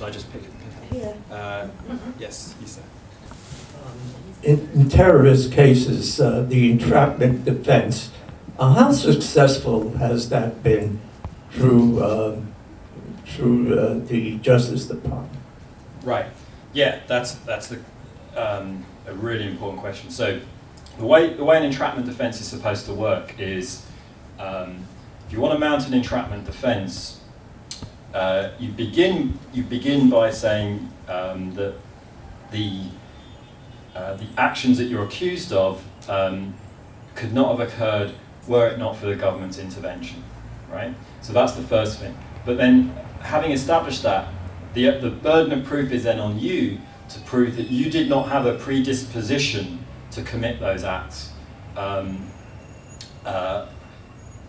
Shall I just pick it? Here. Yes, Lisa. In terrorist cases, the entrapment defense, how successful has that been through the Justice Department? Right. Yeah, that's a really important question. So the way an entrapment defense is supposed to work is, if you want to mount an entrapment defense, you begin by saying that the actions that you're accused of could not have occurred were it not for the government's intervention, right? So that's the first thing. But then, having established that, the burden of proof is then on you to prove that you did not have a predisposition to commit those acts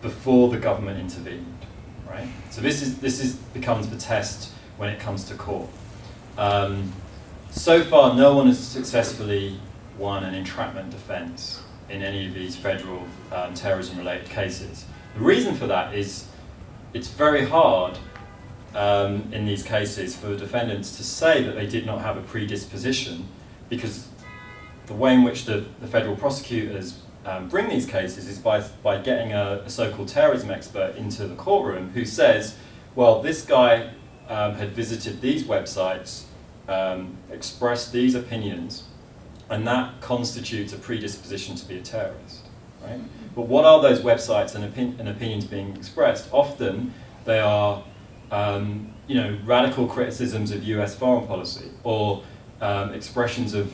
before the government intervened, right? So this becomes the test when it comes to court. So far, no one has successfully won an entrapment defense in any of these federal terrorism-related cases. The reason for that is it's very hard in these cases for the defendants to say that they did not have a predisposition, because the way in which the federal prosecutors bring these cases is by getting a so-called terrorism expert into the courtroom who says, well, this guy had visited these websites, expressed these opinions, and that constitutes a predisposition to be a terrorist, right? But what are those websites and opinions being expressed? Often they are radical criticisms of US foreign policy, or expressions of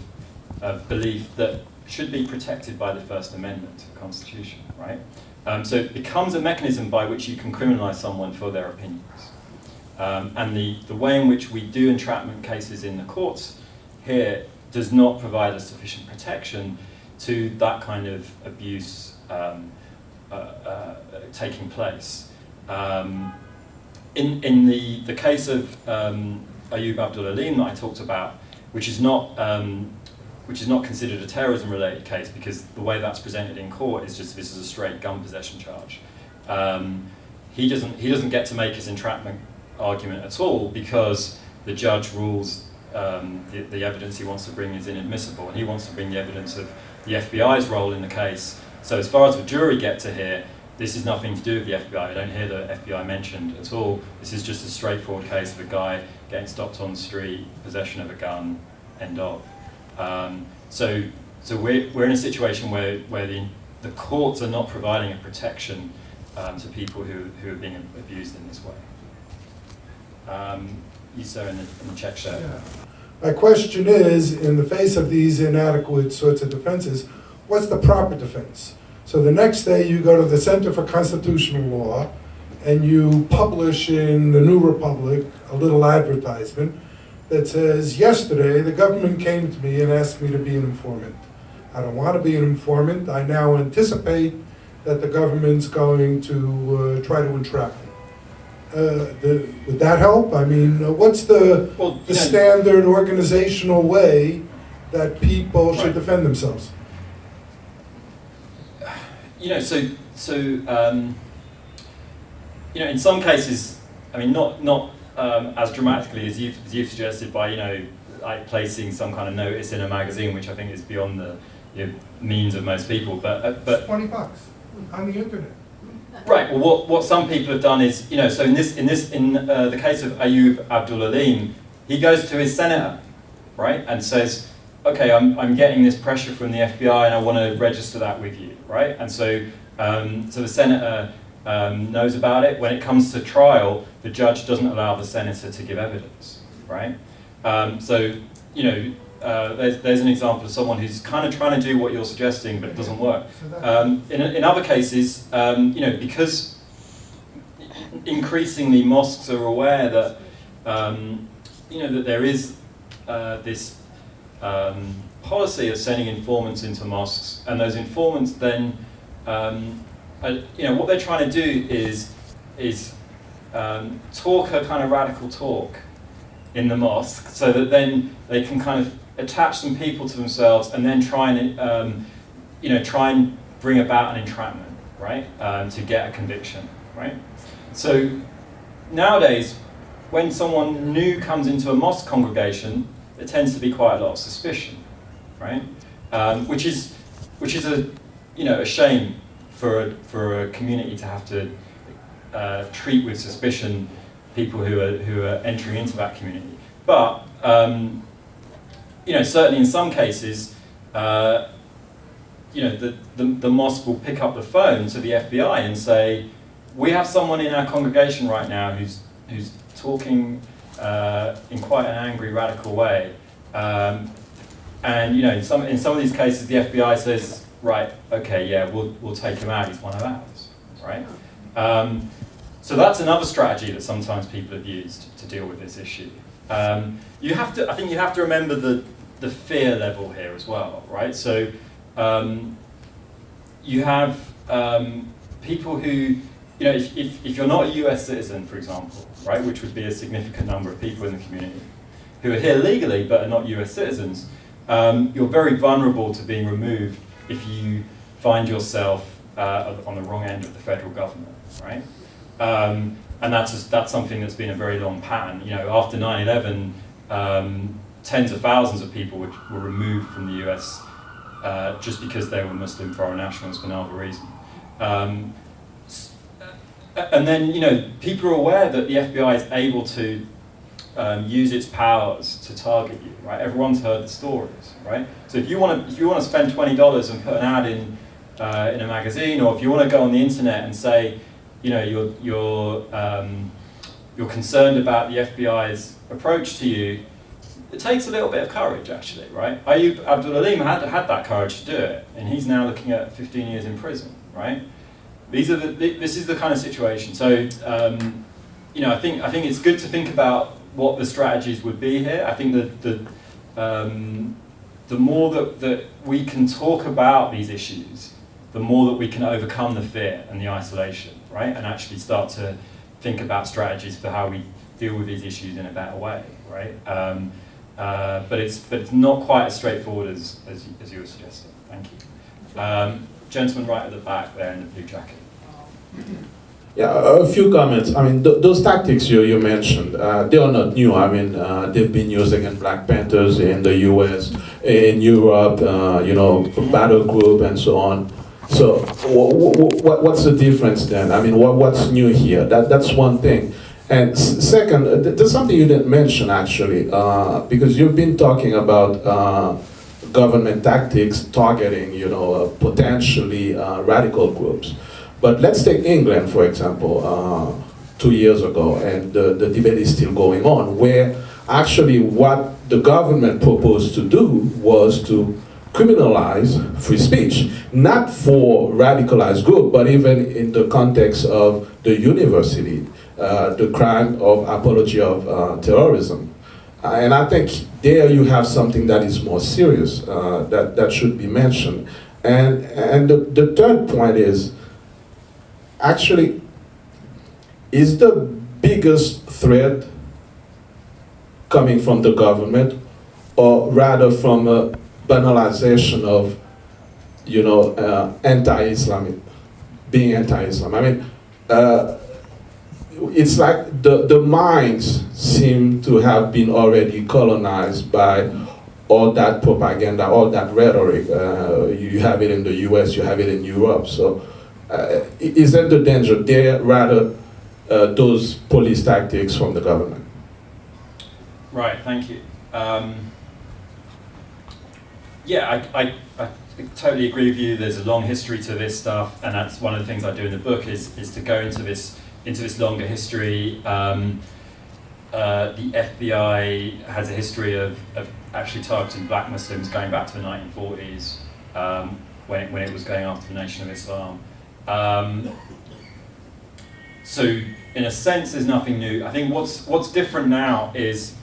belief that should be protected by the First Amendment to the Constitution, right? So it becomes a mechanism by which you can criminalize someone for their opinions. And the way in which we do entrapment cases in the courts here does not provide a sufficient protection to that kind of abuse taking place. In the case of Ayoub Abdul-Alim that I talked about, which is not considered a terrorism-related case because the way that's presented in court is just this is a straight gun possession charge. He doesn't get to make his entrapment argument at all because the judge rules the evidence he wants to bring is inadmissible, and he wants to bring the evidence of the FBI's role in the case. So as far as the jury get to hear, this is nothing to do with the FBI. I don't hear the FBI mentioned at all. This is just a straightforward case of a guy getting stopped on the street, possession of a gun, end of. So we're in a situation where the courts are not providing a protection to people who are being abused in this way. You, sir, in the check shirt. Yeah. My question is, in the face of these inadequate sorts of defenses, what's the proper defense? So the next day you go to the Center for Constitutional Law and you publish in the New Republic a little advertisement that says, yesterday the government came to me and asked me to be an informant. I don't want to be an informant. I now anticipate that the government's going to try to entrap me. Would that help? I mean, what's the standard organizational way that people should defend themselves? In some cases, I mean, not as dramatically as you've suggested by, like placing some kind of notice in a magazine, which I think is beyond the means of most people. But it's $20 on the internet. Right. Well, what some people have done is, so in the case of Ayoub Abdul-Alim, he goes to his senator, right, and says, okay, I'm getting this pressure from the FBI, and I want to register that with you, right? And so the senator knows about it. When it comes to trial, the judge doesn't allow the senator to give evidence, right? There's an example of someone who's kind of trying to do what you're suggesting, but it doesn't work. In other cases, because increasingly mosques are aware that that there is this policy of sending informants into mosques, and those informants then, what they're trying to do is talk a kind of radical talk in the mosque, so that then they can kind of attach some people to themselves and then try and bring about an entrapment, right? To get a conviction, right? So nowadays, when someone new comes into a mosque congregation, there tends to be quite a lot of suspicion, right? Which is a shame for a community to have to treat with suspicion people who are entering into that community. But certainly in some cases, the mosque will pick up the phone to the FBI and say, we have someone in our congregation right now who's talking in quite an angry, radical way. And in some of these cases, the FBI says, right, okay, yeah, we'll take him out. He's one of ours, right? So that's another strategy that sometimes people have used to deal with this issue. I think you have to remember the fear level here as well, right? So you have people who, if you're not a US citizen, for example, right, which would be a significant number of people in the community, who are here legally but are not US citizens, you're very vulnerable to being removed if you find yourself on the wrong end of the federal government, right? And that's something that's been a very long pattern. After 9/11, tens of thousands of people were removed from the US just because they were Muslim foreign nationals for no other reason. And then, people are aware that the FBI is able to use its powers to target you, right? Everyone's heard the stories, right? So if you want to spend $20 and put an ad in a magazine, or if you want to go on the internet and say, you're concerned about the FBI's approach to you, it takes a little bit of courage, actually, right? Ayub Abdul-Alim had that courage to do it, and he's now looking at 15 years in prison, right? This is the kind of situation. So, I think it's good to think about what the strategies would be here. I think that the more that we can talk about these issues, the more that we can overcome the fear and the isolation, right? And actually start to think about strategies for how we deal with these issues in a better way, right? But it's not quite as straightforward as you were suggesting. Thank you. Gentleman right at the back there in the blue jacket. Yeah, a few comments. I mean, those tactics you mentioned, they are not new. I mean, they've been used against Black Panthers in the US, in Europe, battle group and so on. So what's the difference then? I mean, what's new here? That's one thing. And second, there's something you didn't mention actually, because you've been talking about government tactics targeting, potentially radical groups. But let's take England, for example, 2 years ago, and the debate is still going on, where actually what the government proposed to do was to criminalize free speech, not for radicalized group, but even in the context of the university, the crime of apology of terrorism. And I think there you have something that is more serious, that should be mentioned. And the third point is, actually, is the biggest threat coming from the government, or rather from a banalization of, anti-Islamic, being anti-Islam? I mean, it's like the minds seem to have been already colonized by all that propaganda, all that rhetoric. You have it in the US, you have it in Europe. So is that the danger there, rather those police tactics from the government? Right, thank you. I totally agree with you. There's a long history to this stuff, and that's one of the things I do in the book is to go into this longer history. The FBI has a history of actually targeting black Muslims going back to the 1940s, when it was going after the Nation of Islam. So in a sense, there's nothing new. I think what's different now is,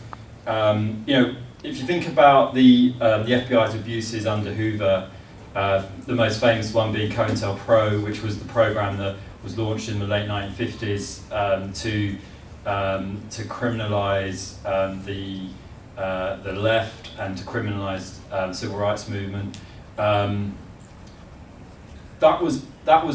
if you think about the FBI's abuses under Hoover, the most famous one being COINTELPRO, which was the program that was launched in the late 1950s to criminalize the left and to criminalize the civil rights movement. That was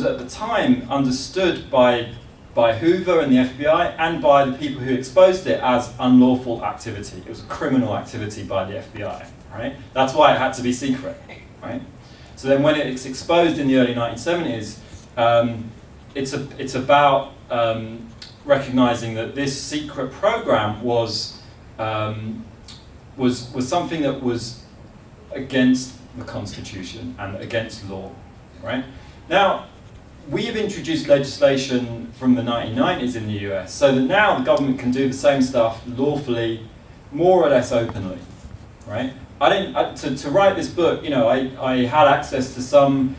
at the time understood by by Hoover and the FBI and by the people who exposed it as unlawful activity. It was a criminal activity by the FBI, right? That's why it had to be secret, right? So then when it's exposed in the early 1970s, it's about recognizing that this secret program was something that was against the Constitution and against law, right? Now, we have introduced legislation from the 1990s in the US, so that now the government can do the same stuff lawfully, more or less openly, right? To write this book, I had access to some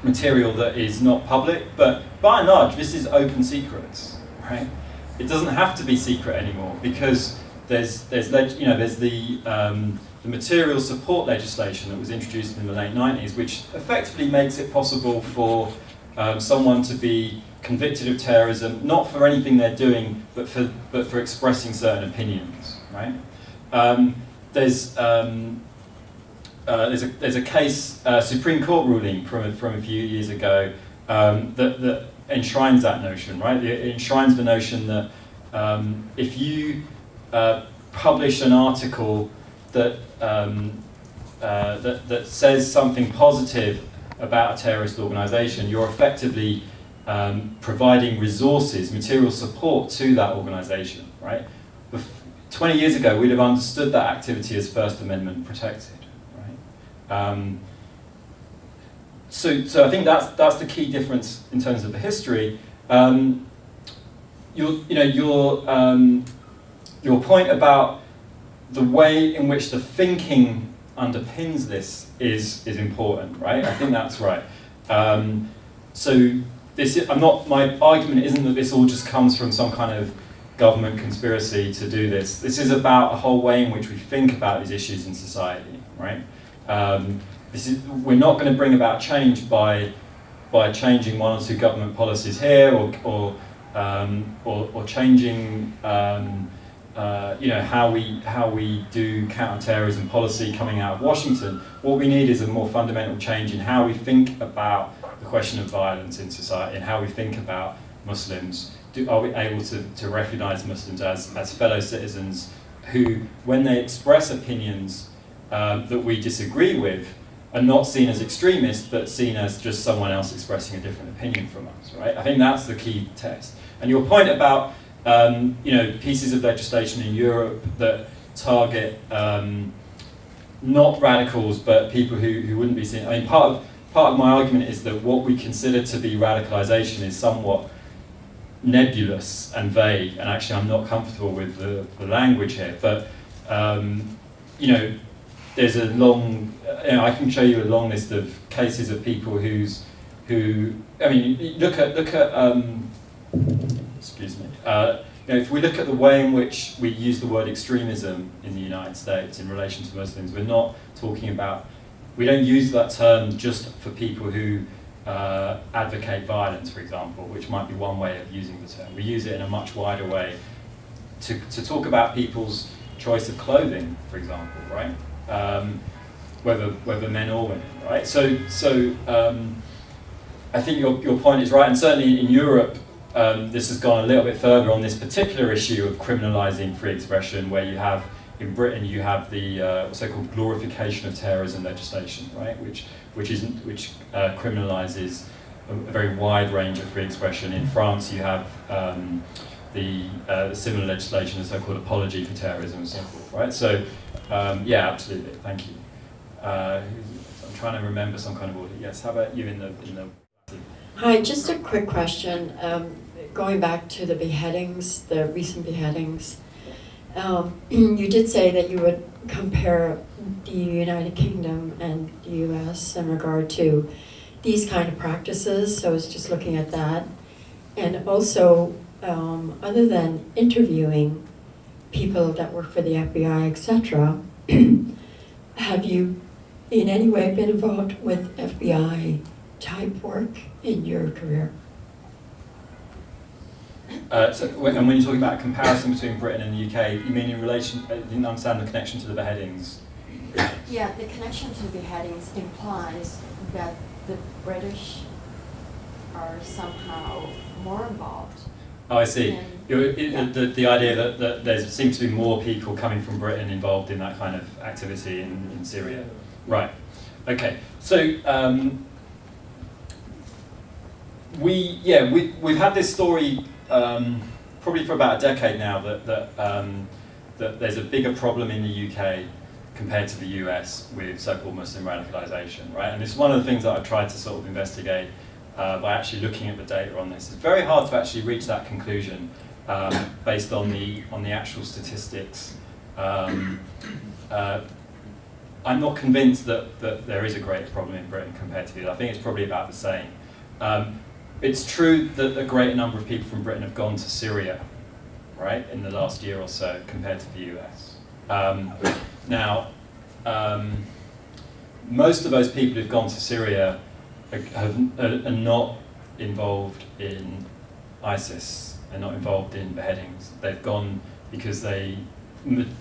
material that is not public, but by and large, this is open secrets, right? It doesn't have to be secret anymore because there's the material support legislation that was introduced in the late 90s, which effectively makes it possible for someone to be convicted of terrorism, not for anything they're doing, but for expressing certain opinions, right? There's a case, Supreme Court ruling from a few years ago that enshrines that notion, right? It enshrines the notion that if you publish an article that says something positive about a terrorist organisation, you're effectively providing resources, material support to that organisation, right? 20 years ago, we'd have understood that activity as First Amendment protected, right? So I think that's the key difference in terms of the history. Your point about the way in which the thinking underpins this is important, right? I think that's right. My argument isn't that this all just comes from some kind of government conspiracy to do this. This is about a whole way in which we think about these issues in society, right? We're not going to bring about change by changing one or two government policies here or changing how we do counter-terrorism policy coming out of Washington. What we need is a more fundamental change in how we think about the question of violence in society and how we think about Muslims. Are we able to recognise Muslims as fellow citizens who, when they express opinions that we disagree with, are not seen as extremists, but seen as just someone else expressing a different opinion from us, right? I think that's the key test. And your point about pieces of legislation in Europe that target not radicals, but people who wouldn't be seen. I mean, part of my argument is that what we consider to be radicalisation is somewhat nebulous and vague, and actually I'm not comfortable with the language here, but there's a long, I can show you a long list of cases of people look at excuse me, if we look at the way in which we use the word extremism in the United States in relation to Muslims, we're not talking about, we don't use that term just for people who advocate violence, for example, which might be one way of using the term. We use it in a much wider way to talk about people's choice of clothing, for example, right? Whether men or women, right? So I think your point is right, and certainly in Europe, this has gone a little bit further on this particular issue of criminalising free expression, where you have, in Britain, you have the so-called glorification of terrorism legislation, right? Which criminalises a very wide range of free expression. In France, you have the similar legislation, the so-called apology for terrorism and so forth, right? So, yeah, absolutely. Thank you. I'm trying to remember some kind of order. Yes. How about you in the? Hi, just a quick question. Going back to the beheadings, the recent beheadings. You did say that you would compare the United Kingdom and the US in regard to these kind of practices, so I was just looking at that. And also, other than interviewing people that work for the FBI, etc., have you in any way been involved with FBI type work in your career? When you're talking about a comparison between Britain and the UK, you mean in relation, I didn't understand the connection to the beheadings. Yeah, the connection to the beheadings implies that the British are somehow more involved. Oh, I see. Yeah. The idea that there seems to be more people coming from Britain involved in that kind of activity in Syria. Right. Okay. So we've had this story probably for about a decade now that there's a bigger problem in the UK compared to the US with so-called Muslim radicalisation, right? And this is one of the things that I've tried to sort of investigate by actually looking at the data on this. It's very hard to actually reach that conclusion based on the actual statistics. I'm not convinced that there is a greater problem in Britain compared to the US. I think it's probably about the same. It's true that a greater number of people from Britain have gone to Syria, right, in the last year or so compared to the US. Now, most of those people who've gone to Syria are not involved in ISIS, they're not involved in beheadings. They've gone because the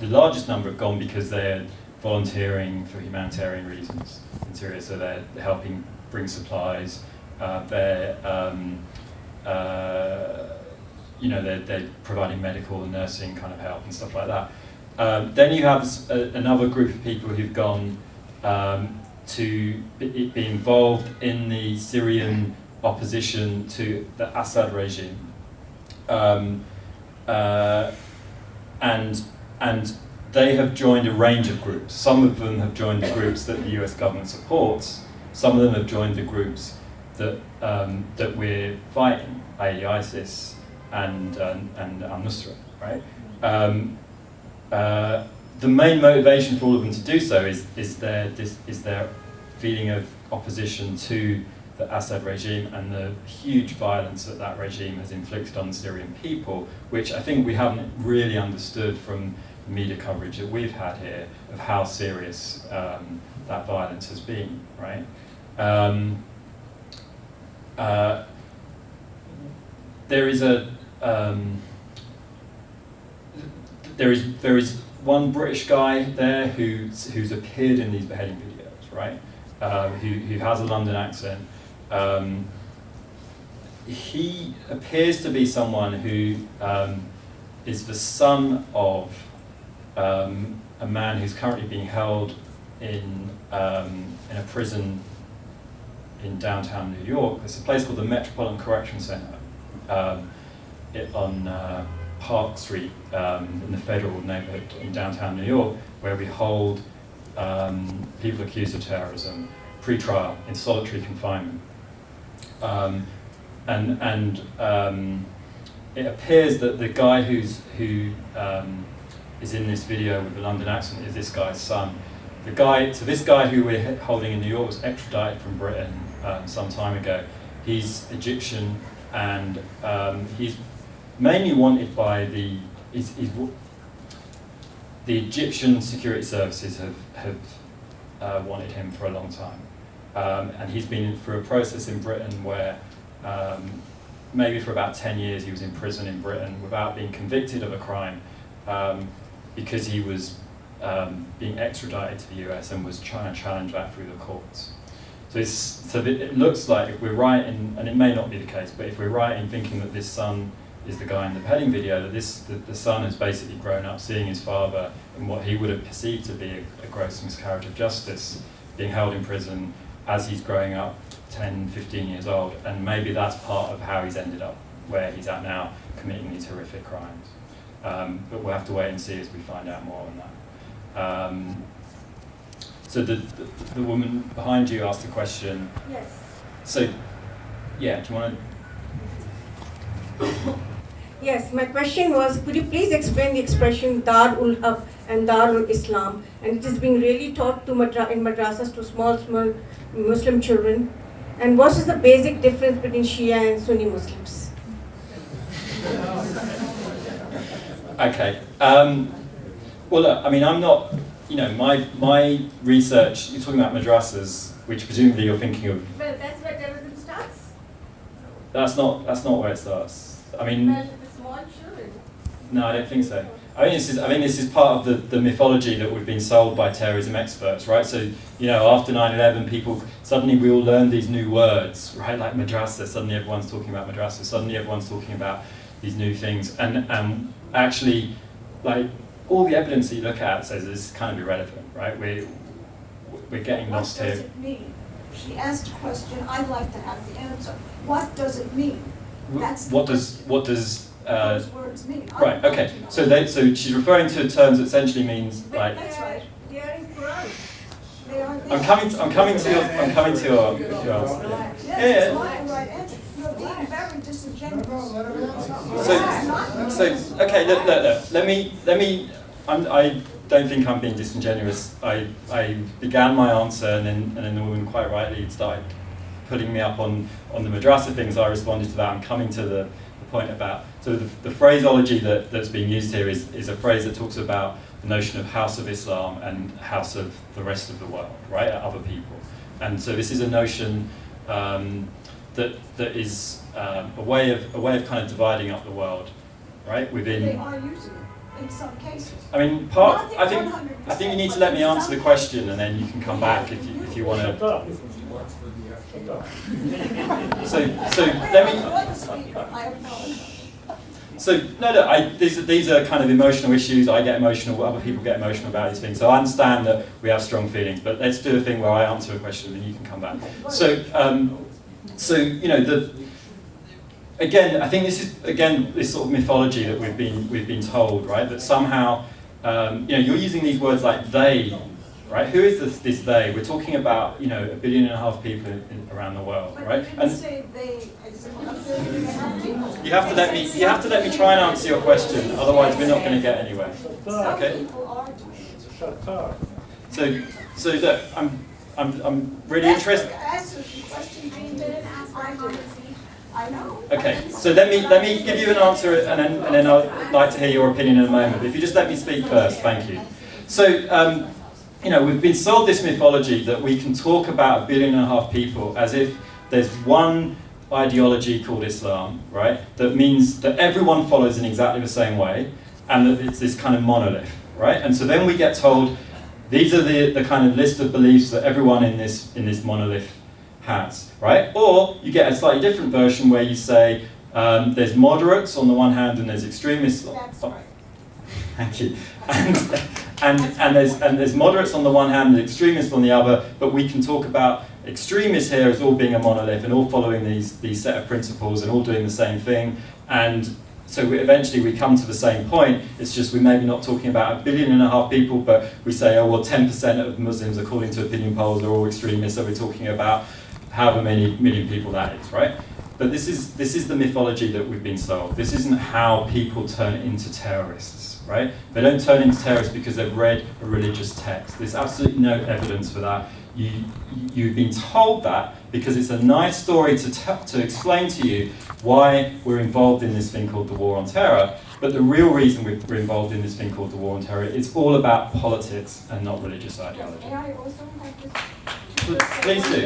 largest number have gone because they're volunteering for humanitarian reasons in Syria, so they're helping bring supplies, they're providing medical and nursing kind of help and stuff like that. Then you have another group of people who've gone to be involved in the Syrian opposition to the Assad regime, and they have joined a range of groups. Some of them have joined the groups that the US government supports. Some of them have joined the groups that we're fighting, i.e. ISIS and al-Nusra, right? The main motivation for all of them to do so is their feeling of opposition to the Assad regime and the huge violence that regime has inflicted on the Syrian people, which I think we haven't really understood from the media coverage that we've had here of how serious that violence has been, right? There is one British guy there who's appeared in these beheading videos, right? Who has a London accent. He appears to be someone who is the son of a man who's currently being held in a prison in downtown New York. It's a place called the Metropolitan Correction Center on Park Street in the Federal neighborhood in downtown New York, where we hold people accused of terrorism, pre-trial in solitary confinement. It appears that the guy who is in this video with the London accent is this guy's son. This guy who we're holding in New York was extradited from Britain some time ago. He's Egyptian, and he's mainly wanted by the Egyptian security services have wanted him for a long time. And he's been through a process in Britain where maybe for about 10 years he was in prison in Britain without being convicted of a crime because he was being extradited to the US and was trying to challenge that through the courts. So it looks like, if we're right in, and it may not be the case, but if we're right in thinking that this son is the guy in the beheading video, that the son has basically grown up seeing his father in what he would have perceived to be a gross miscarriage of justice, being held in prison as he's growing up 10, 15 years old, and maybe that's part of how he's ended up where he's at now, committing these horrific crimes. But we'll have to wait and see as we find out more on that. So the woman behind you asked a question. Yes. So, yeah, do you want to? Yes, my question was, could you please explain the expression Dar-ul-Haq and Dar-ul-Islam, and it is being really taught to in madrasas to small Muslim children, and what is the basic difference between Shia and Sunni Muslims? Okay. Well, look, I mean, I'm not, my research, you're talking about madrasas, which presumably you're thinking of. Well, that's where terrorism starts. That's not where it starts. I mean. Well, the small children. No, I don't think so. I mean, this is part of the mythology that we've been sold by terrorism experts, right? So, you know, after 9/11, people, suddenly we all learned these new words, right? Like madrasa, suddenly everyone's talking about madrasa, suddenly everyone's talking about these new things. And actually, like, all the evidence that you look at says it's kind of irrelevant, right? We're getting lost here. What does it mean? She asked a question, I'd like to have the answer. What does it mean? That's What does those words mean? right, okay. So she's referring to terms that essentially means like That's right. They are incorrect. They are I'm coming to your answer. Yes, Yeah. it's not the right answer. You're being very disingenuous. So okay, look. Let me. I don't think I'm being disingenuous. I began my answer and then the woman quite rightly started putting me up on the madrasa things. I responded to that. I'm coming to the point about, so the phraseology that's being used here is a phrase that talks about the notion of house of Islam and house of the rest of the world, right, other people. And so this is a notion that is a way of kind of dividing up the world, right, within. They are using it in some cases. I mean, I think you need to let me answer the question, and then you can come back if you want to. So let me. I apologize. So no, these are kind of emotional issues. I get emotional. Other people get emotional about these things. So I understand that we have strong feelings, but let's do a thing where I answer a question and you can come back. So you know again, I think this is this sort of mythology that we've been told, right? That somehow you know, you're using these words like they, right? Who is this they? We're talking about, you know, 1.5 billion people around the world, right? But you didn't say they as in 1.5 billion. You have to let me try and answer your question. Otherwise, we're not going to get anywhere. Some Okay. people are doing it. So look, I'm really interested. Answer the question being did. I know. Okay, so let me give you an answer, and then I'd like to hear your opinion in a moment. But if you just let me speak first, thank you. So, you know, we've been sold this mythology that we can talk about 1.5 billion people as if there's one ideology called Islam, right? That means that everyone follows in exactly the same way, and that it's this kind of monolith, right? And so then we get told these are the kind of list of beliefs that everyone in this monolith has, right? Or you get a slightly different version where you say there's moderates on the one hand and there's extremists. That's right. Thank you. And there's moderates on the one hand and extremists on the other, but we can talk about extremists here as all being a monolith and all following these set of principles and all doing the same thing. And so eventually we come to the same point. It's just we're maybe not talking about 1.5 billion people, but we say, oh well, 10% of Muslims, according to opinion polls, are all extremists. So we're talking about however many million people that is, right? But this is the mythology that we've been sold. This isn't how people turn into terrorists, right? They don't turn into terrorists because they've read a religious text. There's absolutely no evidence for that. You've been told that because it's a nice story to explain to you why we're involved in this thing called the war on terror. But the real reason we're involved in this thing called the war on terror is all about politics and not religious ideology. May I also have this? Please do.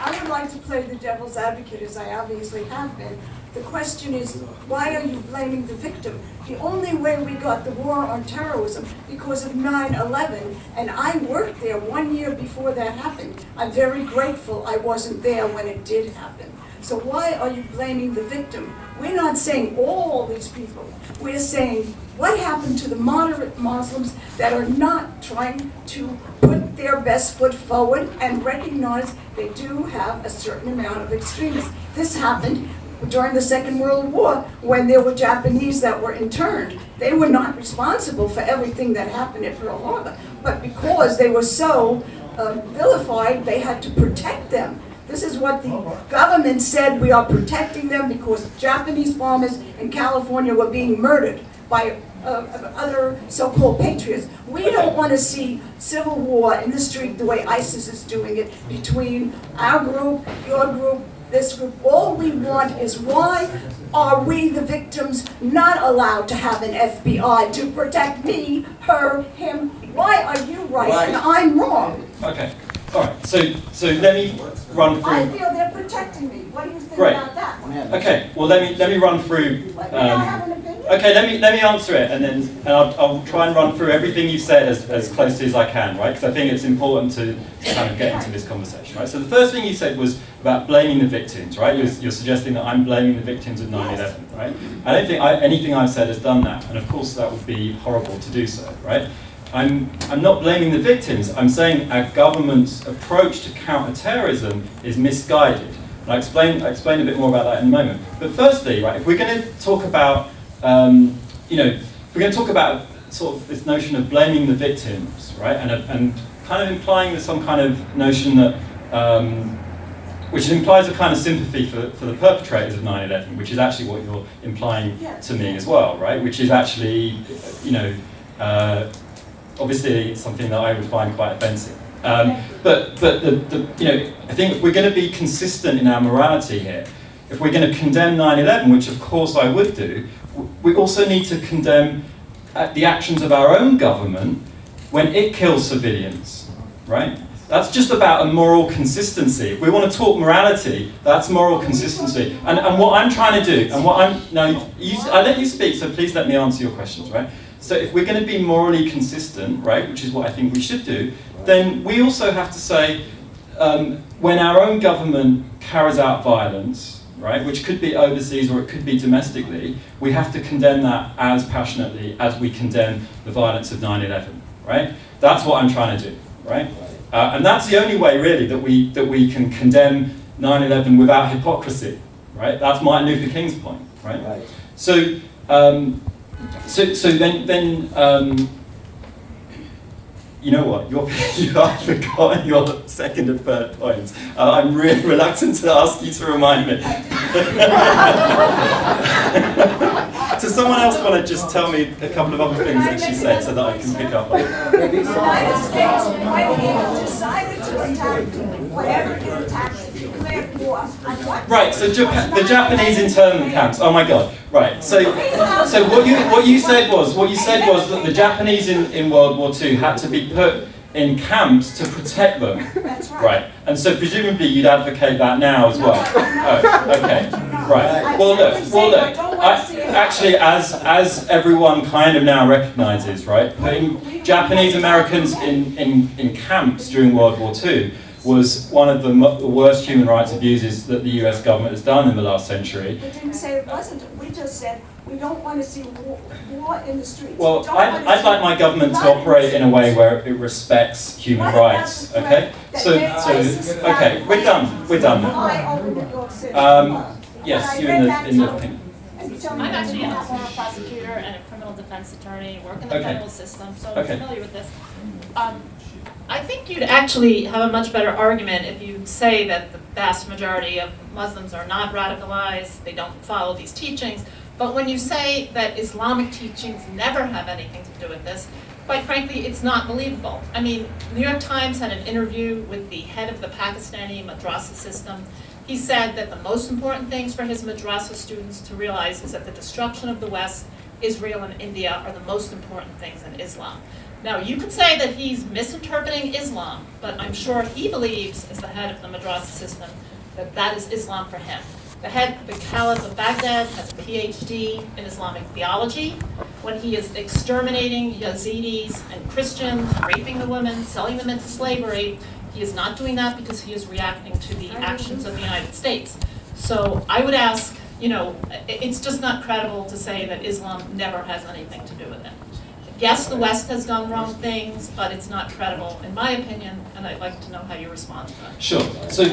I would like to play the devil's advocate, as I obviously have been. The question is, why are you blaming the victim? The only way we got the war on terrorism because of 9/11, and I worked there 1 year before that happened. I'm very grateful I wasn't there when it did happen. So why are you blaming the victim? We're not saying all these people. We're saying what happened to the moderate Muslims that are not trying to put their best foot forward and recognize they do have a certain amount of extremists. This happened during the Second World War when there were Japanese that were interned. They were not responsible for everything that happened at Pearl Harbor, but because they were so vilified, they had to protect them. This is what the government said, we are protecting them because Japanese farmers in California were being murdered by other so-called patriots. We don't want to see civil war in the street the way ISIS is doing it between our group, your group, this group. All we want is why are we, the victims, not allowed to have an FBI to protect me, her, him? Why are you right and I'm wrong? Okay. All right, so let me run through. I feel they're protecting me. What do you think Great. about that? Okay, well let me run through. May I have an opinion? Okay, let me answer it, and I'll try and run through everything you said as closely as I can, right? Because I think it's important to kind of get into this conversation, right? So the first thing you said was about blaming the victims, right? You're suggesting that I'm blaming the victims of 9/11, right? I don't think anything I've said has done that, and of course that would be horrible to do so, right? I'm not blaming the victims. I'm saying our government's approach to counter-terrorism is misguided. And I'll explain a bit more about that in a moment. But firstly, right, if we're going to talk about, if we're going to talk about sort of this notion of blaming the victims, right, and kind of implying there's some kind of notion that, which implies a kind of sympathy for the perpetrators of 9/11, which is actually what you're implying to me as well, right? Which is actually, obviously something that I would find quite offensive. But I think if we're going to be consistent in our morality here, if we're going to condemn 9/11, which of course I would do, we also need to condemn the actions of our own government when it kills civilians, right? That's just about a moral consistency. If we want to talk morality, that's moral consistency. And what I'm trying to do, and what I'm, now, I let you speak, so please let me answer your questions, right? So if we're going to be morally consistent, right, which is what I think we should do, then we also have to say, when our own government carries out violence, right, which could be overseas or it could be domestically, we have to condemn that as passionately as we condemn the violence of 9/11, right? That's what I'm trying to do, right? And that's the only way, really, that we can condemn 9/11 without hypocrisy, right? That's Martin Luther King's point, right? So then you know what? You have forgotten your second and third points. I'm really reluctant to ask you to remind me. Does someone else want to just tell me a couple of other things that she said so that I can pick up on it? The United States, when it decided to attack, whatever it attacked, declared war on what? Right, so the Japanese internment camps. Oh my God! Right, so what you said was that the Japanese in World War II had to be put in camps to protect them. That's right. Right, and so presumably you'd advocate that now as well. Oh, okay, right. Well, look. Actually, as everyone kind of now recognises, right, putting Japanese Americans in camps during World War II was one of the worst human rights abuses that the US government has done in the last century. We didn't say it wasn't. We just said we don't want to see war in the streets. Well, I'd like my government to operate in a way where it respects human rights. Okay, so okay, we're done now. Yes, you're in the thing. I'm actually a former prosecutor and a criminal defense attorney, work in the federal system, so I'm familiar with this. I think you'd actually have a much better argument if you say that the vast majority of Muslims are not radicalized, they don't follow these teachings, but when you say that Islamic teachings never have anything to do with this, quite frankly, it's not believable. I mean, the New York Times had an interview with the head of the Pakistani madrasa system. He said that the most important things for his madrasa students to realize is that the destruction of the West, Israel, and India are the most important things in Islam. Now, you could say that he's misinterpreting Islam, but I'm sure he believes, as the head of the madrasa system, that that is Islam for him. The Caliph of Baghdad has a PhD in Islamic theology. When he is exterminating Yazidis and Christians, raping the women, selling them into slavery, he is not doing that because he is reacting to the actions of the United States. So I would ask, it's just not credible to say that Islam never has anything to do with it. Yes, the West has done wrong things, but it's not credible, in my opinion, and I'd like to know how you respond to that. Sure. So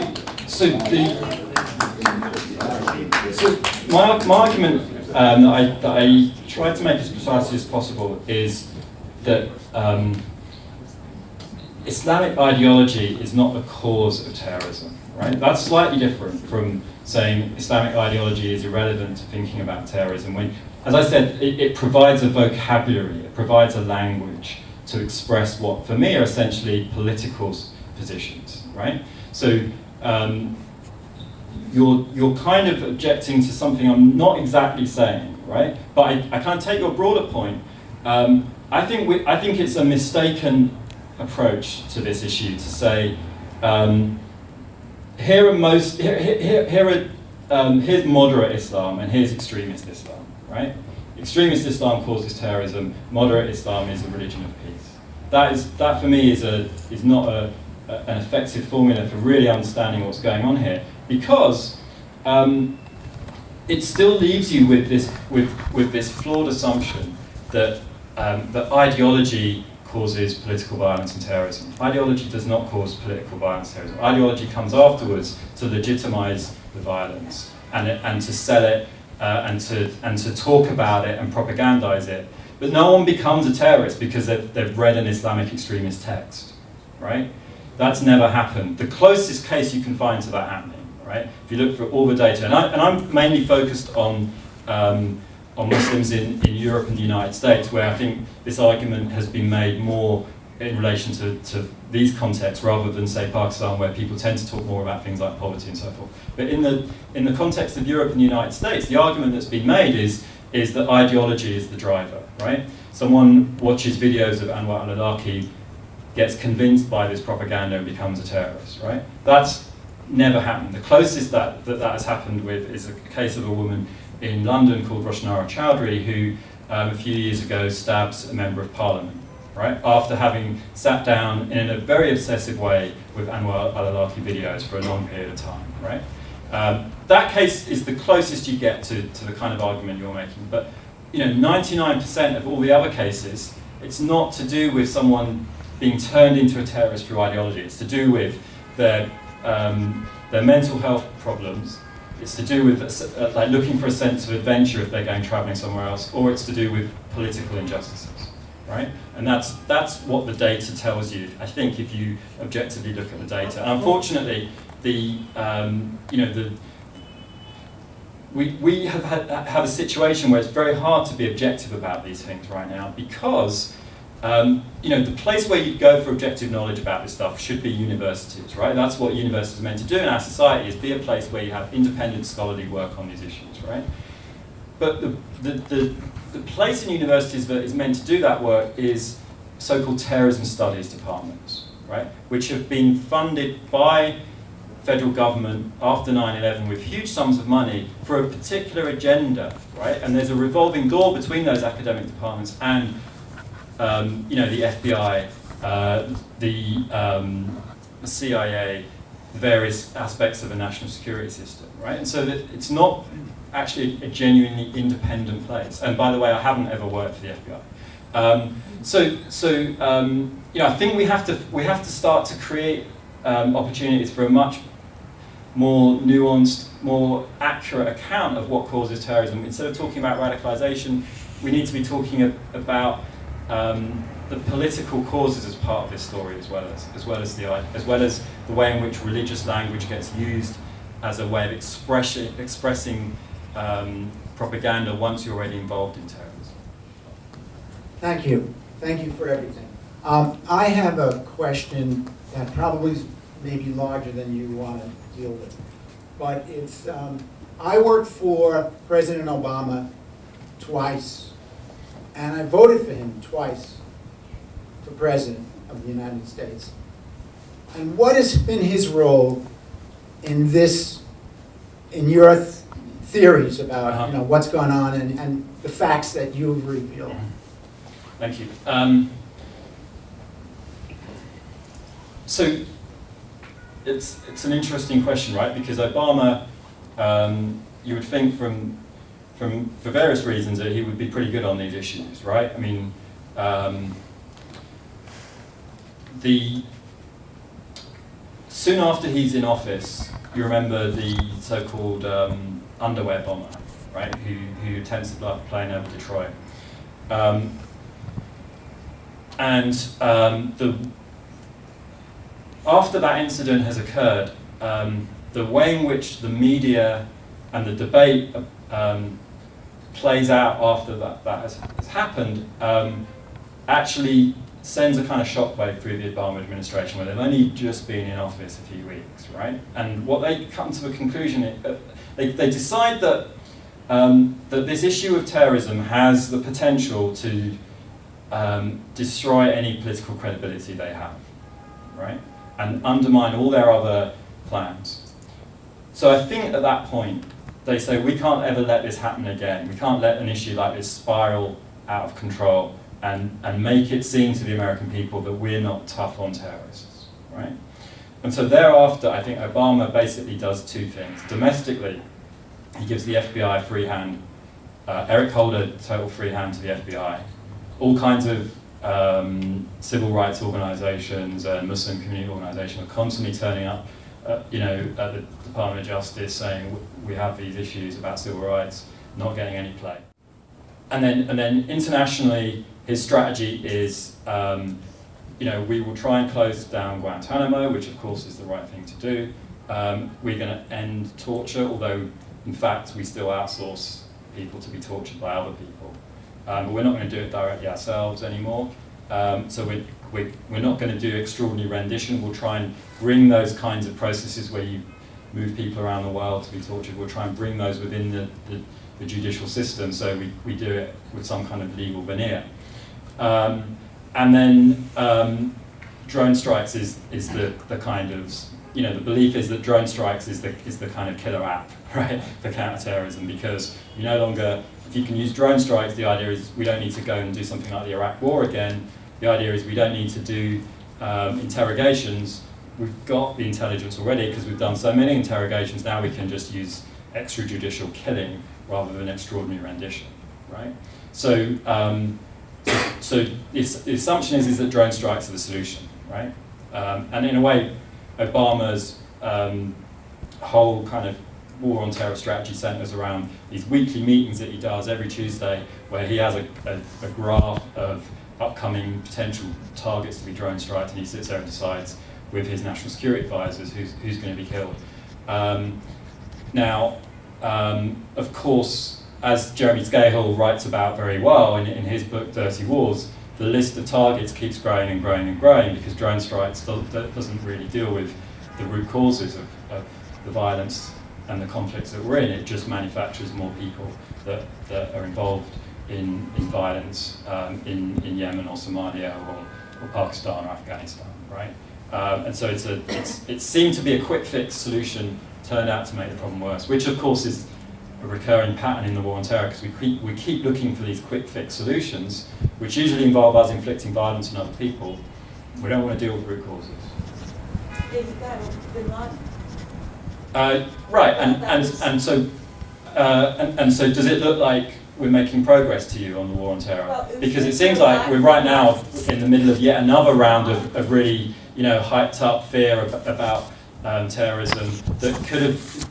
my argument that I tried to make as precisely as possible is that Islamic ideology is not the cause of terrorism, right? That's slightly different from saying Islamic ideology is irrelevant to thinking about terrorism. When, as I said, it provides a vocabulary, it provides a language to express what, for me, are essentially political positions, right? So you're kind of objecting to something I'm not exactly saying, right? But I kind of take your broader point. I think it's a mistaken approach to this issue to say Here's moderate Islam and here's extremist Islam, right? Extremist Islam causes terrorism. Moderate Islam is a religion of peace. That for me is not an effective formula for really understanding what's going on here, because it still leaves you with this flawed assumption that that ideology causes political violence and terrorism. Ideology does not cause political violence and terrorism. Ideology comes afterwards to legitimize the violence and to sell it and to talk about it and propagandize it. But no one becomes a terrorist because they've read an Islamic extremist text, right? That's never happened. The closest case you can find to that happening, right? If you look for all the data, and I'm mainly focused on Muslims in Europe and the United States, where I think this argument has been made more in relation to these contexts rather than, say, Pakistan, where people tend to talk more about things like poverty and so forth. But in the context of Europe and the United States, the argument that's been made is that ideology is the driver, right? Someone watches videos of Anwar al-Awlaki, gets convinced by this propaganda and becomes a terrorist, right? That's never happened. The closest that has happened with is a case of a woman in London called Roshnara Chowdhury, who a few years ago stabs a member of parliament, right? After having sat down in a very obsessive way with Anwar al-Awlaki videos for a long period of time, right? That case is the closest you get to the kind of argument you're making. But 99% of all the other cases, it's not to do with someone being turned into a terrorist through ideology. It's to do with their mental health problems. It's to do with like looking for a sense of adventure if they're going traveling somewhere else, or it's to do with political injustices, right? And that's what the data tells you, I think, if you objectively look at the data. And unfortunately, we have a situation where it's very hard to be objective about these things right now, because the place where you go for objective knowledge about this stuff should be universities, right? That's what universities are meant to do in our society, is be a place where you have independent scholarly work on these issues, right? But the place in universities that is meant to do that work is so-called terrorism studies departments, right? Which have been funded by federal government after 9/11 with huge sums of money for a particular agenda, right? And there's a revolving door between those academic departments and the FBI, the CIA, various aspects of a national security system, right? And so that it's not actually a genuinely independent place. And by the way, I haven't ever worked for the FBI. I think we have to start to create opportunities for a much more nuanced, more accurate account of what causes terrorism. Instead of talking about radicalization, we need to be talking about the political causes as part of this story, as well as the way in which religious language gets used as a way of expressing propaganda once you're already involved in terrorism. Thank you. Thank you for everything. I have a question that probably is maybe larger than you want to deal with, but it's I worked for President Obama twice, and I voted for him twice for President of the United States. And what has been his role in your theories about what's going on and the facts that you've revealed? Thank you. So it's an interesting question, right? Because Obama, you would think for various reasons that he would be pretty good on these issues, right? I mean, soon after he's in office, you remember the so-called underwear bomber, right? Who attempts to blow up a plane over Detroit. After that incident has occurred, the way in which the media and the debate plays out after that has happened actually sends a kind of shockwave through the Obama administration, where they've only just been in office a few weeks, right? And what they come to a conclusion is they decide that that this issue of terrorism has the potential to destroy any political credibility they have, right? and undermine all their other plans. So I think at that point, they say, we can't ever let this happen again. We can't let an issue like this spiral out of control and make it seem to the American people that we're not tough on terrorists, right? And so thereafter, I think Obama basically does two things. Domestically, he gives the FBI a free hand. Eric Holder, total free hand to the FBI. All kinds of civil rights organizations and Muslim community organizations are constantly turning up at the Department of Justice saying we have these issues about civil rights, not getting any play. And then internationally, his strategy is, we will try and close down Guantanamo, which of course is the right thing to do. We're going to end torture, although in fact we still outsource people to be tortured by other people. But we're not going to do it directly ourselves anymore. So we're not going to do extraordinary rendition. We'll try and bring those kinds of processes where you move people around the world to be tortured. We'll try and bring those within the judicial system, so we do it with some kind of legal veneer. And then drone strikes is the kind of, the belief is that drone strikes is the kind of killer app, right, for counterterrorism, because you no longer, if you can use drone strikes, the idea is we don't need to go and do something like the Iraq War again. The idea is we don't need to do interrogations. We've got the intelligence already because we've done so many interrogations. Now we can just use extrajudicial killing rather than extraordinary rendition, right? So, so the assumption is that drone strikes are the solution, right? And in a way, Obama's whole kind of war on terror strategy centers around these weekly meetings that he does every Tuesday, where he has a graph of upcoming potential targets to be drone striked, and he sits there and decides with his national security advisors who's going to be killed. Now, of course, as Jeremy Scahill writes about very well in his book Dirty Wars, the list of targets keeps growing and growing and growing because drone strikes doesn't really deal with the root causes of the violence and the conflicts that we're in. It just manufactures more people that are involved in violence in Yemen or Somalia or Pakistan or Afghanistan, right? And so it seemed to be a quick fix solution, turned out to make the problem worse, which of course is a recurring pattern in the war on terror, because we keep looking for these quick fix solutions, which usually involve us inflicting violence on other people. We don't want to deal with root causes. Is that Bin Laden? Right, and so does it look like we're making progress to you on the war on terror? Well, because it seems like we're right now in the middle of yet another round of really, hyped up fear about terrorism that could have,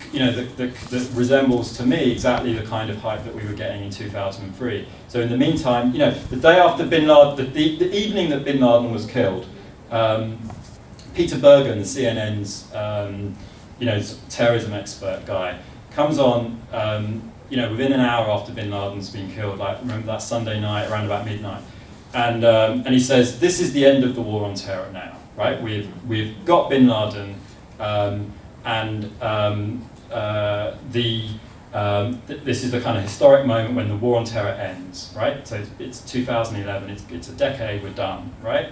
that resembles to me exactly the kind of hype that we were getting in 2003. So in the meantime, the day after Bin Laden, the evening that Bin Laden was killed, Peter Bergen, the CNN's terrorism expert guy, comes on within an hour after Bin Laden's been killed, like remember that Sunday night around about midnight, and he says, this is the end of the war on terror now, right? We've got Bin Laden, this is the kind of historic moment when the war on terror ends, right? So it's 2011, it's a decade, we're done, right?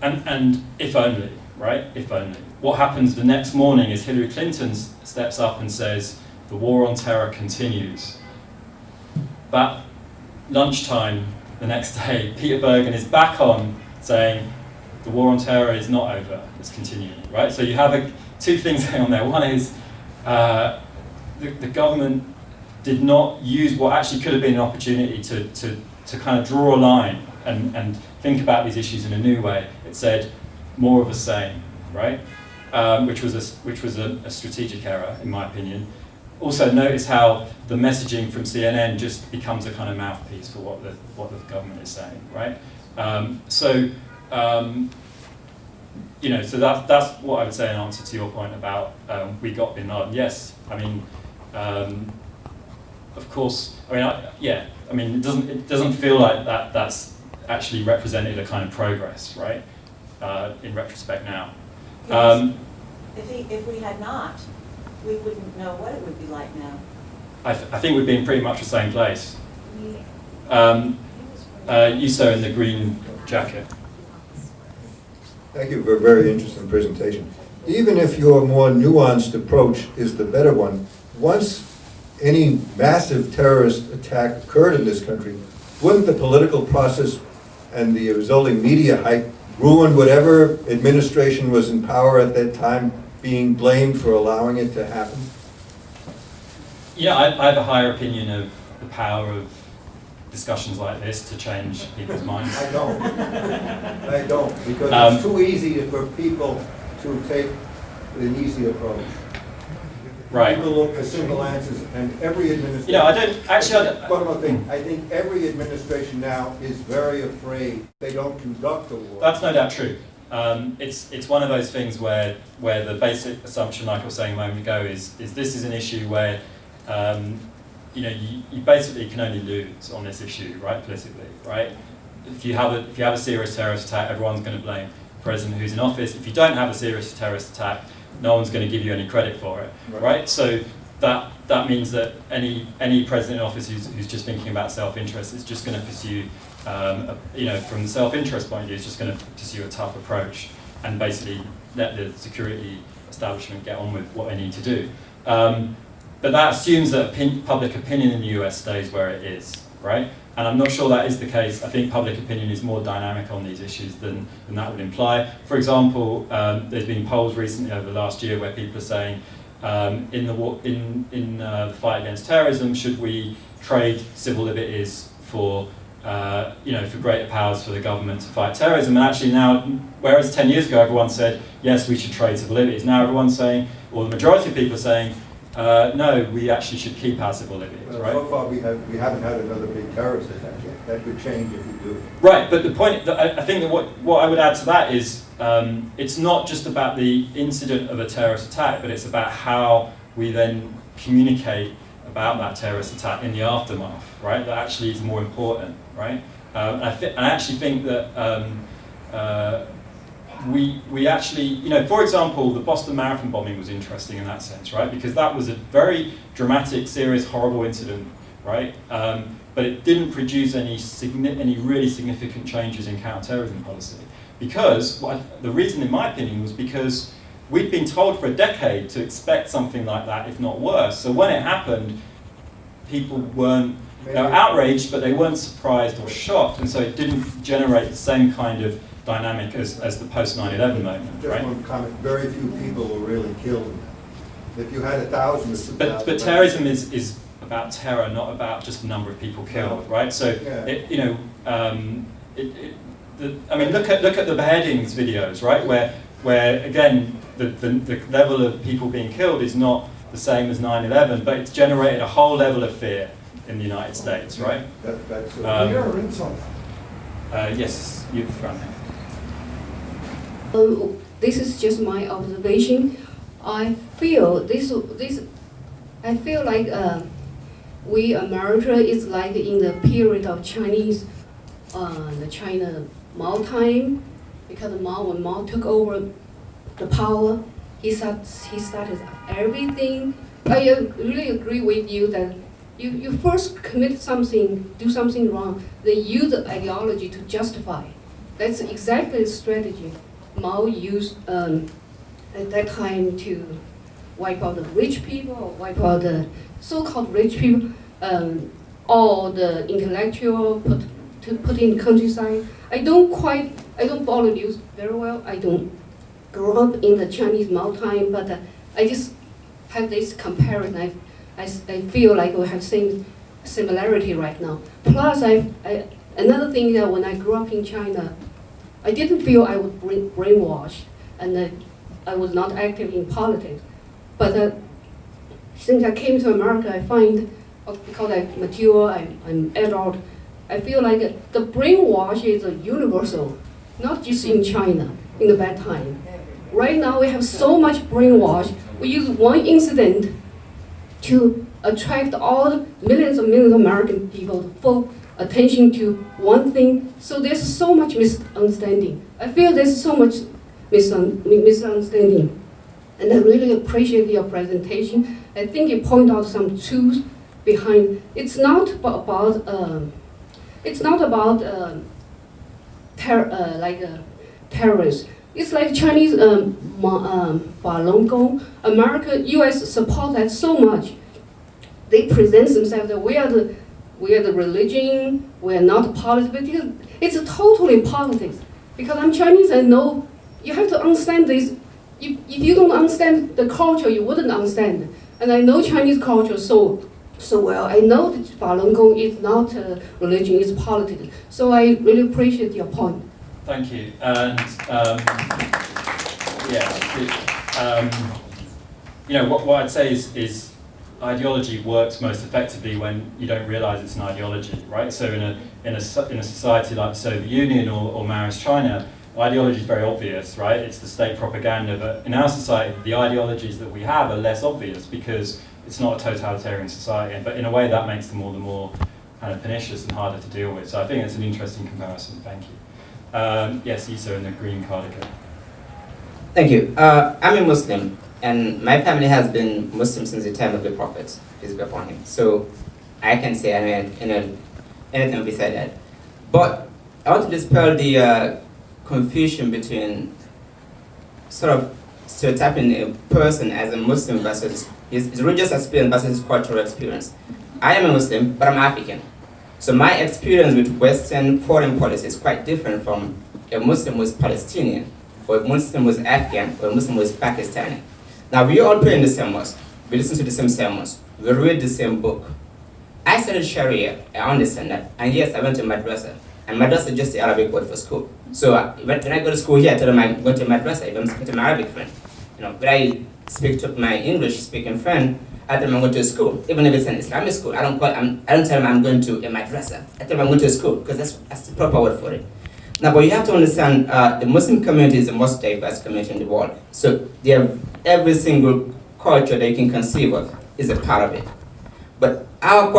And if only, right? If only. What happens the next morning is Hillary Clinton steps up and says, the war on terror continues. But lunchtime the next day, Peter Bergen is back on saying, the war on terror is not over, it's continuing, right? So you have two things going on there. One is the government did not use what actually could have been an opportunity to kind of draw a line and think about these issues in a new way. It said, more of the same, right? Which was a strategic error, in my opinion. Also, notice how the messaging from CNN just becomes a kind of mouthpiece for what the government is saying, right? So that's what I would say in answer to your point about we got Bin Laden. Yes, I mean, of course. I mean, it doesn't feel like that's actually represented a kind of progress, right? In retrospect now. Yes. If we had not, we wouldn't know what it would be like now. I think we'd be in pretty much the same place. You, sir, in the green jacket. Thank you for a very interesting presentation. Even if your more nuanced approach is the better one, once any massive terrorist attack occurred in this country, wouldn't the political process and the resulting media hype ruin whatever administration was in power at that time being blamed for allowing it to happen? Yeah, I have a higher opinion of the power of discussions like this to change people's minds. I don't. I don't, because it's too easy for people to take an easy approach. Right. People look for simple answers, and every administration... You know, I don't... One more thing. I think every administration now is very afraid they don't conduct a war. That's no doubt true. It's one of those things where the basic assumption, like I was saying a moment ago, is this is an issue where you know, you basically can only lose on this issue, right, politically, right? If you have a serious terrorist attack, everyone's going to blame the president who's in office. If you don't have a serious terrorist attack, no one's going to give you any credit for it, right? So that means that any president in office who's just thinking about self-interest is just going to pursue, you know, from the self-interest point of view, is just going to pursue a tough approach and basically let the security establishment get on with what they need to do. But that assumes that public opinion in the US stays where it is, right? And I'm not sure that is the case. I think public opinion is more dynamic on these issues than that would imply. For example, there's been polls recently over the last year where people are saying, in the fight against terrorism, should we trade civil liberties for, you know, for greater powers for the government to fight terrorism? And actually now, whereas 10 years ago everyone said, yes, we should trade civil liberties, now everyone's saying, or the majority of people are saying, no, we actually should keep our civil liberties, right? So far we haven't had another big terrorist attack yet. That could change if we do. Right, but the point, I think that what I would add to that is, it's not just about the incident of a terrorist attack, but it's about how we then communicate about that terrorist attack in the aftermath, right? That actually is more important, right? I actually think that we actually, you know, for example, the Boston Marathon bombing was interesting in that sense, right? Because that was a very dramatic, serious, horrible incident, right? But it didn't produce any really significant changes in counterterrorism policy. Because, the reason in my opinion was because we'd been told for a decade to expect something like that, if not worse. So when it happened, people weren't, they were outraged, but they weren't surprised or shocked, and so it didn't generate the same kind of dynamic as the post 9/11 moment, Just right? one comment. Very few people were really killed in that. If you had 1,000 or 2,000... But terrorism is about terror, not about just the number of people killed, right? So, yeah. you know, I mean, look at the beheadings videos, right? Where again, the level of people being killed is not the same as 9/11, but it's generated a whole level of fear in the United States, right? That's Fear or insult? Yes, you front. This is just my observation. I feel like we America is like in the period of Chinese, the China Mao time, because when Mao took over the power, he started everything. I really agree with you that you first commit something, do something wrong, they use the ideology to justify. That's exactly the strategy Mao used at that time to wipe out the rich people, or wipe out the so-called rich people, all the intellectual put in the countryside. I don't follow news very well. I don't grow up in the Chinese Mao time, but I just have this comparison. I feel like we have same similarity right now. Plus, another thing that when I grew up in China, I didn't feel I was brainwashed, and I was not active in politics. But since I came to America, I find, because I'm mature, I'm adult, I feel like the brainwash is universal, not just in China, in the bad time. Right now, we have so much brainwash. We use one incident to attract all the millions and millions of American people to focus attention to one thing. So there's so much misunderstanding. I feel there's so much misunderstanding. And I really appreciate your presentation. I think you point out some truths behind. It's not about terrorists. It's like Chinese Falun Gong. America, U.S. support that so much. They present themselves that we are the religion, we are not politics. Because it's totally politics. Because I'm Chinese, I know you have to understand this. If you don't understand the culture, you wouldn't understand. And I know Chinese culture so well. I know that Falun Gong is not a religion, it's politics. So I really appreciate your point. Thank you. And what I'd say is ideology works most effectively when you don't realise it's an ideology, right? So in a society like the Soviet Union or Maoist China, ideology is very obvious, right? It's the state propaganda. But in our society, the ideologies that we have are less obvious because it's not a totalitarian society. But in a way, that makes them all the more kind of pernicious and harder to deal with. So I think it's an interesting comparison. Thank you. Yes, Issa in the green cardigan. Thank you. I'm a Muslim, and my family has been Muslim since the time of the Prophet, peace be upon him. So I can say anything beside that. But I want to dispel the confusion between sort of stereotyping a person as a Muslim versus his religious experience versus his cultural experience. I am a Muslim, but I'm African. So my experience with Western foreign policy is quite different from a Muslim who is Palestinian, or a Muslim who is Afghan, or a Muslim who is Pakistani. Now we all pray in the same mosque, we listen to the same sermons, we read the same book. I studied Sharia, I understand that, and yes, I went to madrasa. And madrasa is just the Arabic word for school. So when I go to school here, I tell them I'm going to madrasa, if I'm speaking to my Arabic friend. When I speak to my English-speaking friend, I tell them I'm going to school. Even if it's an Islamic school, I don't tell them I'm going to a madrasa. I tell them I'm going to school, because that's the proper word for it. Now, but you have to understand, the Muslim community is the most diverse community in the world. So every single culture that you can conceive of is a part of it. But our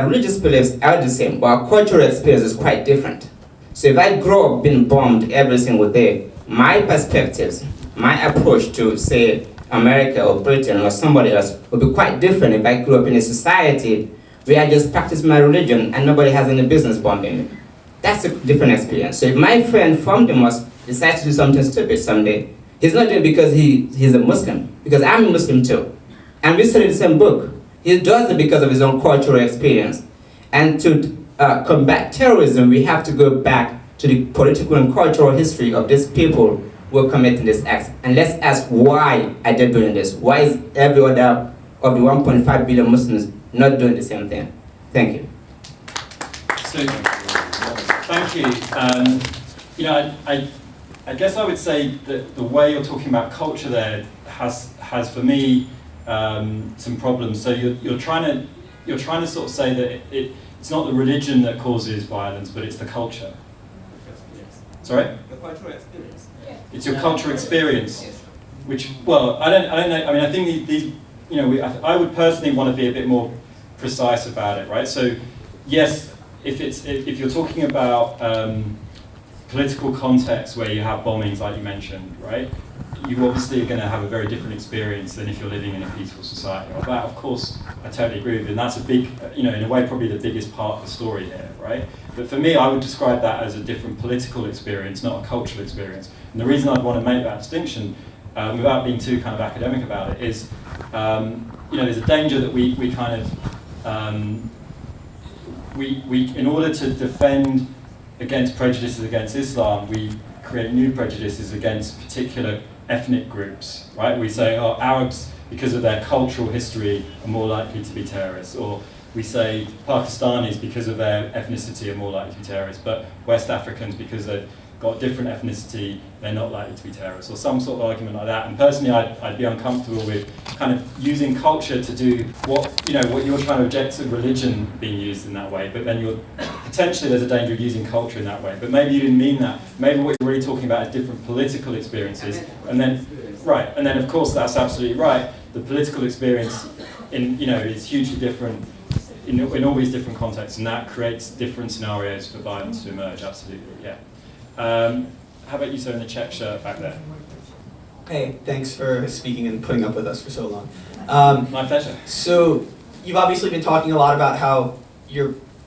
religious beliefs are the same, but our cultural experience is quite different. So if I grow up being bombed every single day, my perspectives, my approach to, say, America or Britain or somebody else would be quite different if I grew up in a society where I just practice my religion and nobody has any business bombing me. That's a different experience. So if my friend from the mosque decides to do something stupid someday, he's not doing it because he's a Muslim, because I'm a Muslim too. And we study the same book. He does it because of his own cultural experience. And to combat terrorism, we have to go back to the political and cultural history of these people who are committing this act. And let's ask why are they doing this? Why is every other of the 1.5 billion Muslims not doing the same thing? Thank you. So, thank you. I guess I would say that the way you're talking about culture there has for me some problems. So you're trying to sort of say that it's not the religion that causes violence, but it's the culture. Sorry? The cultural experience. It's your cultural experience, which, well, I don't know. I mean, I think these I would personally want to be a bit more precise about it, right? So, yes, if you're talking about political context where you have bombings, like you mentioned, right? You obviously are going to have a very different experience than if you're living in a peaceful society. Well, that, of course, I totally agree with, and that's a big, in a way, probably the biggest part of the story here, right? But for me, I would describe that as a different political experience, not a cultural experience. And the reason I'd want to make that distinction, without being too kind of academic about it, is, there's a danger that we kind of, we in order to defend against prejudices against Islam, we create new prejudices against particular ethnic groups, right? We say, oh, Arabs, because of their cultural history, are more likely to be terrorists. Or we say Pakistanis, because of their ethnicity, are more likely to be terrorists. But West Africans, because they've got different ethnicity, they're not likely to be terrorists. Or some sort of argument like that. And personally, I'd be uncomfortable with kind of using culture to do what you're trying to object to religion being used in that way. But then potentially there's a danger of using culture in that way. But maybe you didn't mean that. Maybe what you're really talking about is different political experiences. And then of course that's absolutely right. The political experience is hugely different in all these different contexts, and that creates different scenarios for violence to emerge. Absolutely, yeah. How about you, sir, in the check shirt back there? Hey, thanks for speaking and putting up with us for so long. My pleasure. So, you've obviously been talking a lot about how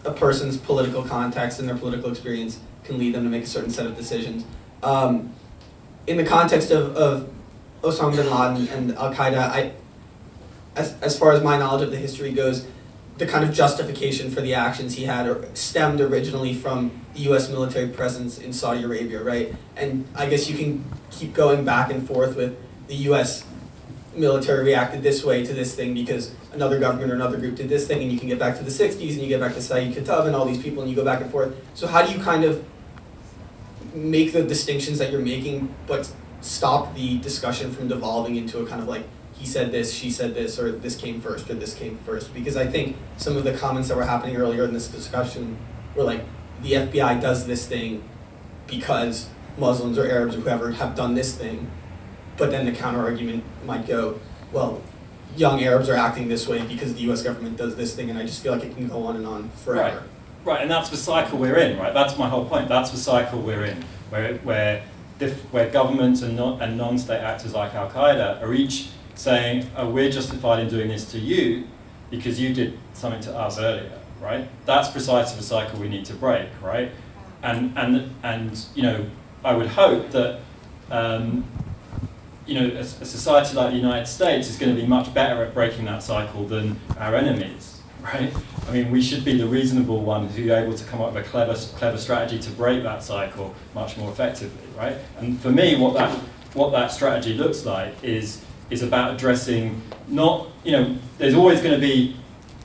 a person's political context and their political experience can lead them to make a certain set of decisions. in the context of Osama bin Laden and Al-Qaeda, as far as my knowledge of the history goes, the kind of justification for the actions he had stemmed originally from the US military presence in Saudi Arabia, right? And I guess you can keep going back and forth with the US military reacted this way to this thing because another government or another group did this thing, and you can get back to the 60s and you get back to Saeed Qutb and all these people and you go back and forth. So how do you kind of make the distinctions that you're making but stop the discussion from devolving into a kind of like, he said this, she said this, or this came first, or this came first? Because I think some of the comments that were happening earlier in this discussion were like, the FBI does this thing because Muslims or Arabs or whoever have done this thing, but then the counter-argument might go, well, young Arabs are acting this way because the US government does this thing, and I just feel like it can go on and on forever. Right, and that's the cycle we're in, right? That's my whole point. That's the cycle we're in, where governments and non-state actors like Al-Qaeda are each saying, oh, we're justified in doing this to you because you did something to us earlier, right? That's precisely the cycle we need to break, right? And you know, I would hope that you know, a society like the United States is going to be much better at breaking that cycle than our enemies, right? I mean, we should be the reasonable ones who are able to come up with a clever strategy to break that cycle much more effectively, right? And for me, what that strategy looks like is about addressing not, you know, there's always going to be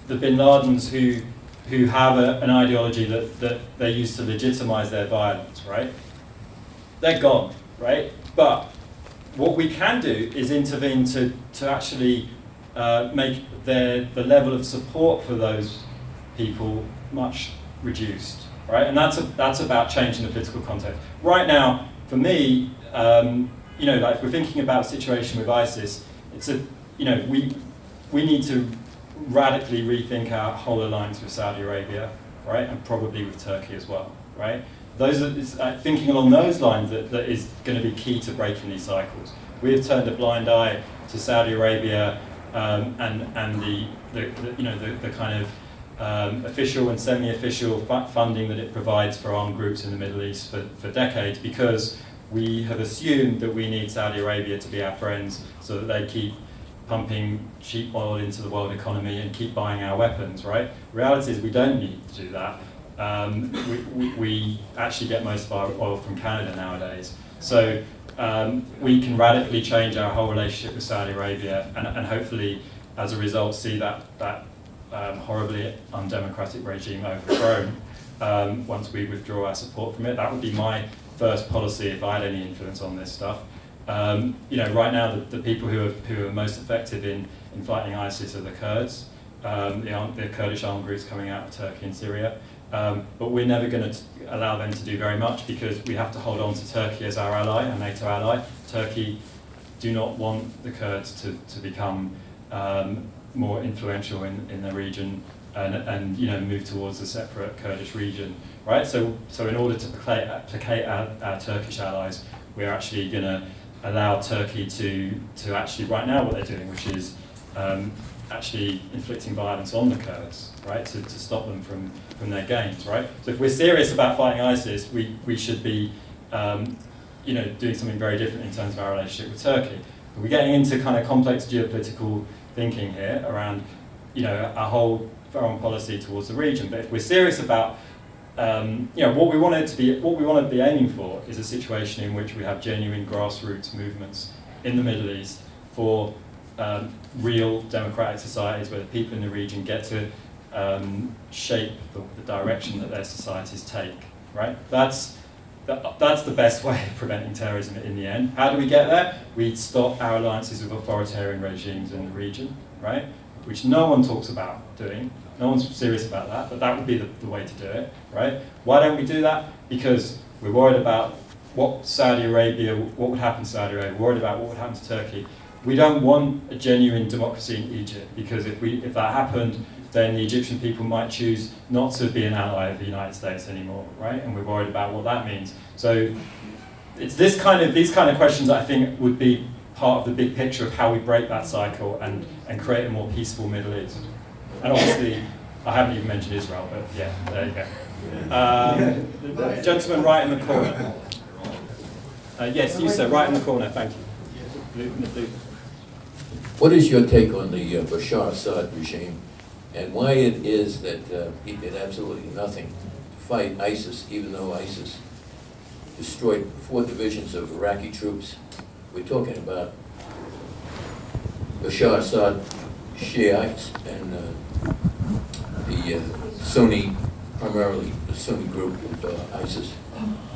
the bin Ladens who have an ideology that they use to legitimize their violence, right? They're gone, right? But what we can do is intervene to actually make the level of support for those people much reduced, right? And that's about changing the political context. Right now, for me, you know, like if we're thinking about a situation with ISIS, you know, we need to radically rethink our whole alliance with Saudi Arabia, right, and probably with Turkey as well, right? It's thinking along those lines that is going to be key to breaking these cycles. We have turned a blind eye to Saudi Arabia and the you know the kind of official and semi-official funding that it provides for armed groups in the Middle East for decades, because we have assumed that we need Saudi Arabia to be our friends so that they keep pumping cheap oil into the world economy and keep buying our weapons, right? Reality is we don't need to do that. We actually get most of our oil from Canada nowadays. So we can radically change our whole relationship with Saudi Arabia and hopefully, as a result, see that horribly undemocratic regime overthrown once we withdraw our support from it. That would be my first policy if I had any influence on this stuff. You know, right now the people who are most effective in fighting ISIS are the Kurds, the Kurdish armed groups coming out of Turkey and Syria. But we're never going to allow them to do very much because we have to hold on to Turkey as our ally, a NATO ally. Turkey do not want the Kurds to become more influential in the region and you know, move towards a separate Kurdish region, right? So in order to placate our Turkish allies, we're actually going to allow Turkey to actually right now what they're doing, which is actually inflicting violence on the Kurds, right, to stop them from their gains, right? So if we're serious about fighting ISIS, we should be you know, doing something very different in terms of our relationship with Turkey. But we're getting into kind of complex geopolitical thinking here around, you know, our whole foreign policy towards the region. But if we're serious about you know, what we want to be aiming for is a situation in which we have genuine grassroots movements in the Middle East for real democratic societies where the people in the region get to shape the direction that their societies take, right? That's the best way of preventing terrorism in the end. How do we get there? We stop our alliances with authoritarian regimes in the region, right? Which no one talks about doing. No one's serious about that, but that would be the way to do it, right? Why don't we do that? Because we're worried about what would happen to Saudi Arabia, we're worried about what would happen to Turkey. We don't want a genuine democracy in Egypt, because if that happened, then the Egyptian people might choose not to be an ally of the United States anymore, right? And we're worried about what that means. So it's these kind of questions that I think would be part of the big picture of how we break that cycle and create a more peaceful Middle East. And obviously, I haven't even mentioned Israel, but yeah, there you go. The gentleman right in the corner. Yes, you sir, right in the corner, thank you. What is your take on the Bashar Assad regime and why it is that he did absolutely nothing to fight ISIS, even though ISIS destroyed 4 divisions of Iraqi troops? We're talking about Bashar Assad Shiites and the Sunni, primarily the Sunni group of ISIS.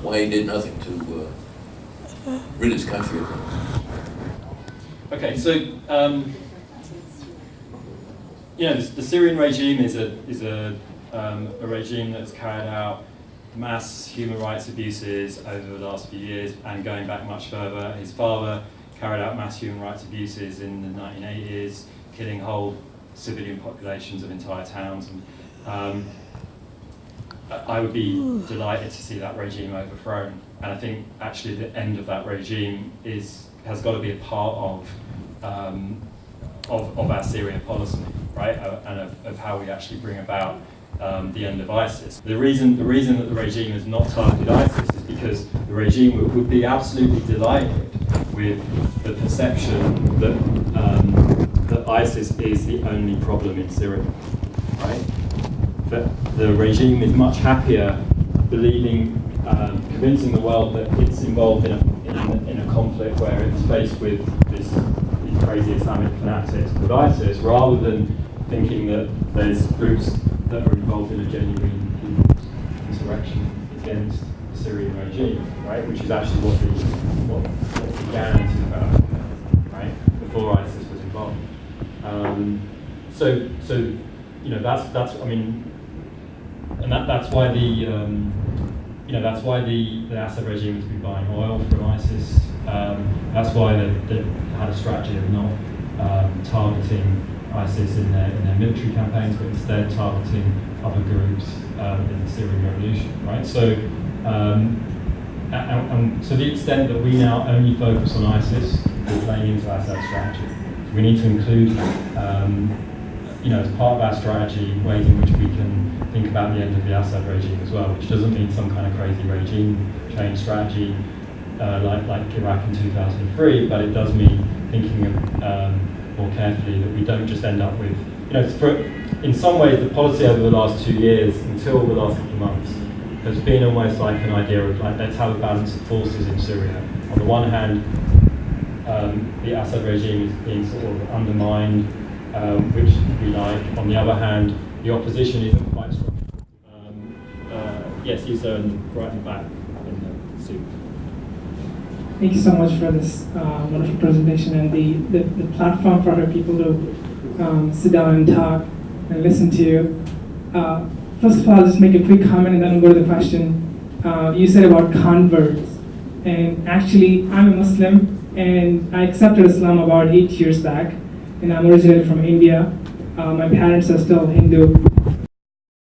Why he did nothing to rid his country of them. Okay, so the Syrian regime is a regime that's carried out mass human rights abuses over the last few years, and going back much further, his father carried out mass human rights abuses in the 1980s, killing whole civilian populations of entire towns. And I would be delighted to see that regime overthrown. And I think actually the end of that regime has got to be a part of our Syria policy, right? And of how we actually bring about the end of ISIS. The reason that the regime has not targeted ISIS is because the regime would be absolutely delighted with the perception that ISIS is the only problem in Syria, right? That the regime is much happier believing, convincing the world that it's involved in a conflict where it's faced with these crazy Islamic fanatics called ISIS, rather than thinking that there's groups that are involved in a genuine people's insurrection against the Syrian regime, right? Which is actually what began in 2000, right? Before ISIS was involved. That's I mean, and that's why that's why the Assad regime has been buying oil from ISIS. That's why they had a strategy of not targeting ISIS in their military campaigns, but instead targeting other groups in the Syrian revolution, right? So, and to the extent that we now only focus on ISIS, we're playing into Assad's strategy. So we need to include, as part of our strategy, ways in which we can think about the end of the Assad regime as well, which doesn't mean some kind of crazy regime change strategy like Iraq in 2003, but it does mean thinking more carefully that we don't just end up with, in some ways the policy over the last 2 years until the last couple of months has been almost like an idea of like, let's have a balance of forces in Syria. On the one hand, the Assad regime is being sort of undermined, which we like. On the other hand, the opposition isn't quite strong. Yes, you sir, right in the back in the suit. Thank you so much for this wonderful presentation and the platform for other people to sit down and talk and listen to you. First of all, I'll just make a quick comment and then we'll go to the question. You said about converts, and actually I'm a Muslim and I accepted Islam about 8 years back, and I'm originally from India. My parents are still Hindu,